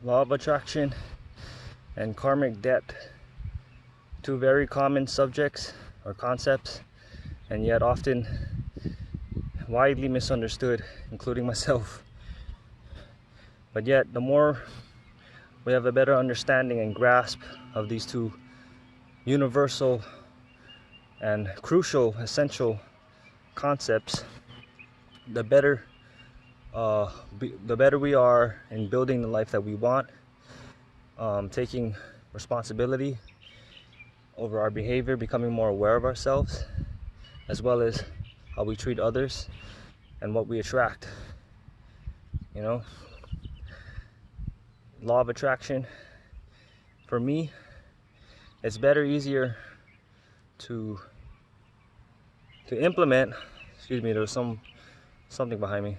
Law of attraction and karmic debt, two very common subjects or concepts, and yet often widely misunderstood, including myself. But yet, the more we have a better understanding and grasp of these two universal and crucial, essential concepts, the better we are in building the life that we want, taking responsibility over our behavior, becoming more aware of ourselves, as well as how we treat others and what we attract. You know, law of attraction, for me, it's easier to implement. Excuse me, there's something behind me.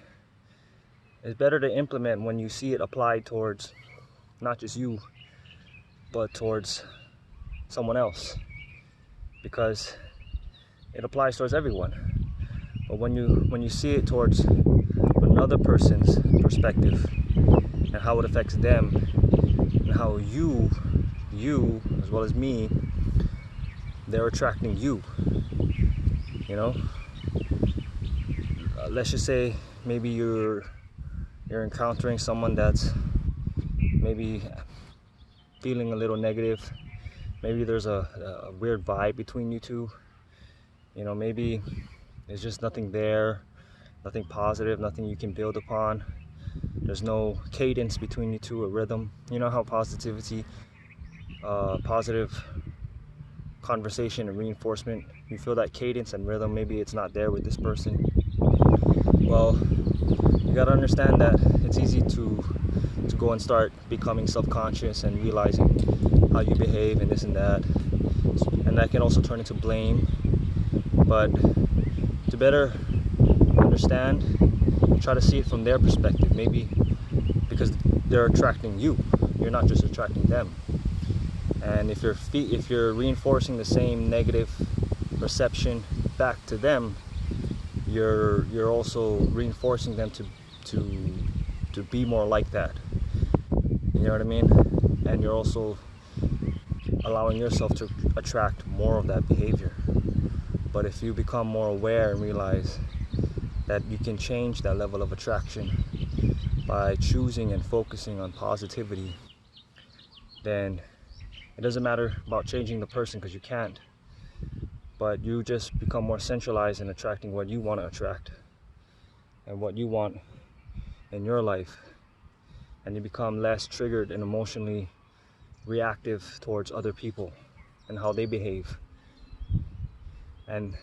It's better to implement when you see it applied towards not just you, but towards someone else, because it applies towards everyone. But when you see it towards another person's perspective and how it affects them, and how you as well as me, they're attracting you. You know, let's just say maybe you're encountering someone that's maybe feeling a little negative. Maybe there's a weird vibe between you two. You know, maybe there's just nothing there, nothing positive, nothing you can build upon. There's no cadence between you two, a rhythm. You know how positive conversation and reinforcement, you feel that cadence and rhythm, maybe it's not there with this person. Well, you gotta understand that it's easy to go and start becoming self-conscious and realizing how you behave and this and that, and that can also turn into blame. But to better understand, try to see it from their perspective, maybe because they're attracting you, you're not just attracting them. And if you're reinforcing the same negative perception back to them, you're also reinforcing them to be more like that. You know what I mean? And you're also allowing yourself to attract more of that behavior. But if you become more aware and realize that you can change that level of attraction by choosing and focusing on positivity, then it doesn't matter about changing the person, because you can't, but you just become more centralized in attracting what you want to attract and what you want in your life, and you become less triggered and emotionally reactive towards other people and how they behave, and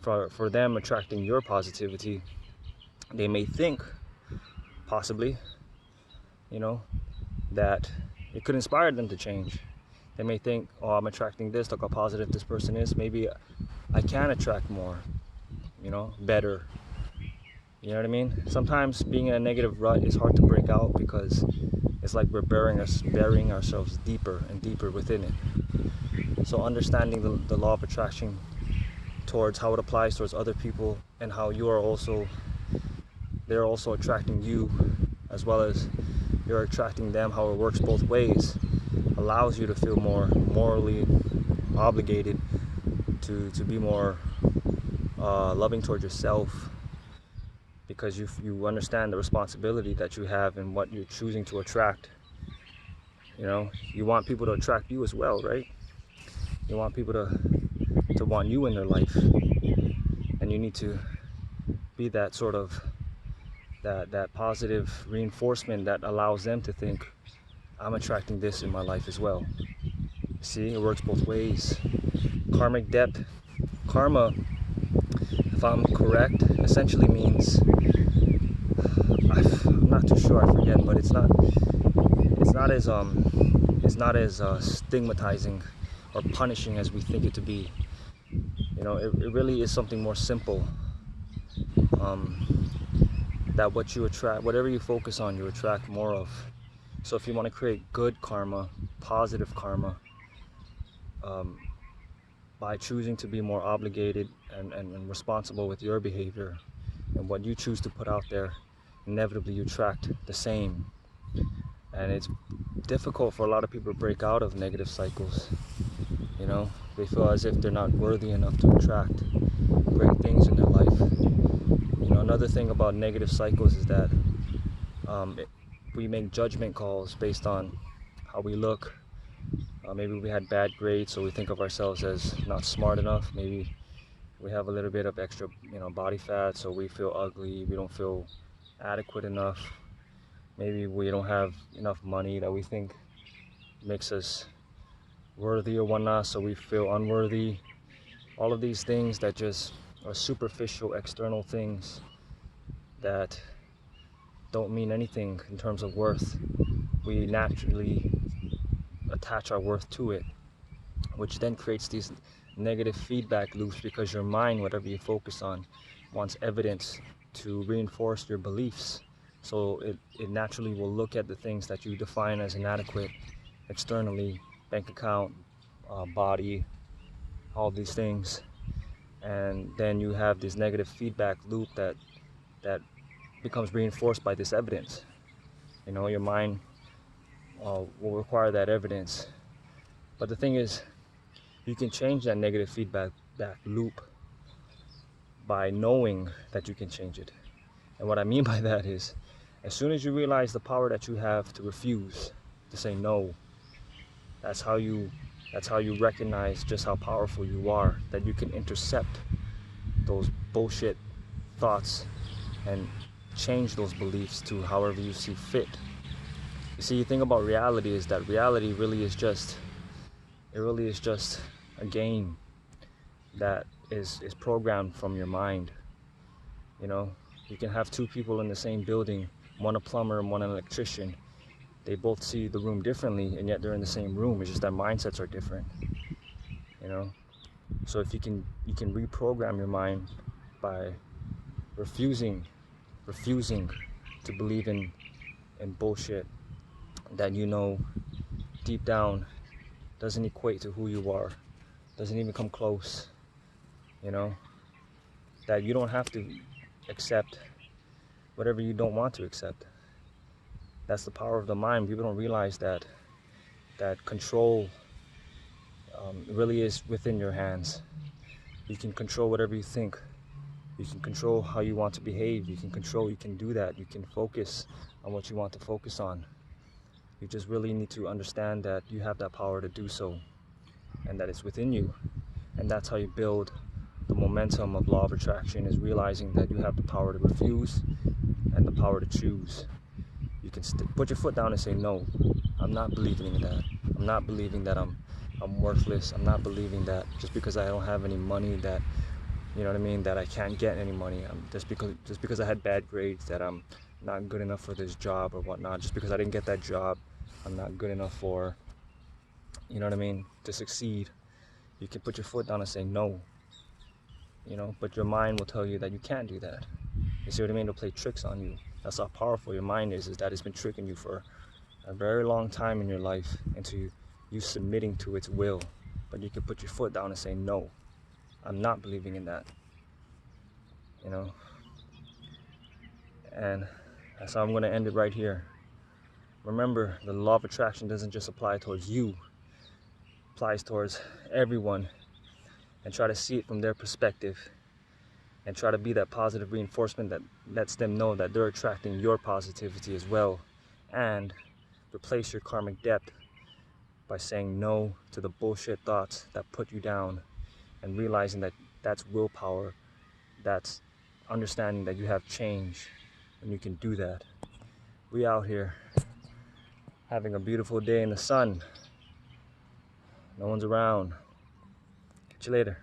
for them attracting your positivity, they may think possibly, you know, that it could inspire them to change. They may think, oh, I'm attracting this, look how positive this person is, maybe I can attract more, you know, better. You know what I mean? Sometimes being in a negative rut is hard to break out, because it's like we're burying ourselves deeper and deeper within it. So understanding the law of attraction towards how it applies towards other people, and how they're also attracting you, as well as you're attracting them, how it works both ways, allows you to feel more morally obligated to be more loving towards yourself, because you understand the responsibility that you have in what you're choosing to attract. You know, you want people to attract you as well, right? You want people to want you in their life, and you need to be that sort of that positive reinforcement that allows them to think, I'm attracting this in my life as well. See, it works both ways. Karmic debt, karma, if I'm correct, essentially means, I'm not too sure, I forget, but it's not as stigmatizing or punishing as we think it to be. You know, it really is something more simple. That what you attract, whatever you focus on, you attract more of. So if you want to create good karma, positive karma, by choosing to be more obligated and responsible with your behavior and what you choose to put out there, inevitably you attract the same. And it's difficult for a lot of people to break out of negative cycles. You know, they feel as if they're not worthy enough to attract great things in their life. You know, another thing about negative cycles is that we make judgment calls based on how we look. Maybe we had bad grades, so we think of ourselves as not smart enough. Maybe we have a little bit of extra, body fat, so we feel ugly. We don't feel adequate enough. Maybe we don't have enough money that we think makes us worthy or whatnot, so we feel unworthy. All of these things that just are superficial, external things that don't mean anything in terms of worth. We naturally attach our worth to it, which then creates these negative feedback loops because your mind, whatever you focus on, wants evidence to reinforce your beliefs. So it naturally will look at the things that you define as inadequate externally, bank account, body, all these things. And then you have this negative feedback loop that becomes reinforced by this evidence. Your mind will require that evidence. But the thing is, you can change that negative feedback loop by knowing that you can change it. And what I mean by that is, as soon as you realize the power that you have to refuse, to say no, that's how you recognize just how powerful you are, that you can intercept those bullshit thoughts and change those beliefs to however you see fit. You see, the thing about reality is that reality really is just a game that is programmed from your mind. You can have two people in the same building, one a plumber and one an electrician. They both see the room differently, and yet they're in the same room. It's just that mindsets are different. So if you can reprogram your mind by refusing to believe in bullshit that deep down doesn't equate to who you are, doesn't even come close. That you don't have to accept whatever you don't want to accept. That's the power of the mind. People don't realize that control really is within your hands. You can control whatever you think. You can control how you want to behave. You can do that. You can focus on what you want to focus on. You just really need to understand that you have that power to do so, and that it's within you. And that's how you build the momentum of law of attraction, is realizing that you have the power to refuse and the power to choose. You can put your foot down and say, no, I'm not believing in that. I'm not believing that I'm worthless. I'm not believing that just because I don't have any money that, that I can't get any money. Just because I had bad grades that I'm not good enough for this job or whatnot. Just because I didn't get that job, I'm not good enough for, to succeed. You can put your foot down and say no. But your mind will tell you that you can't do that. You see what I mean? It'll play tricks on you. That's how powerful your mind is that it's been tricking you for a very long time in your life into you submitting to its will. But you can put your foot down and say, no, I'm not believing in that. And that's how I'm going to end it right here. Remember, the law of attraction doesn't just apply towards you. It applies towards everyone. And try to see it from their perspective. And try to be that positive reinforcement that lets them know that they're attracting your positivity as well. And replace your karmic debt by saying no to the bullshit thoughts that put you down, and realizing that that's willpower, that's understanding that you have change and you can do that. We out here having a beautiful day in the sun. No one's around. Catch you later.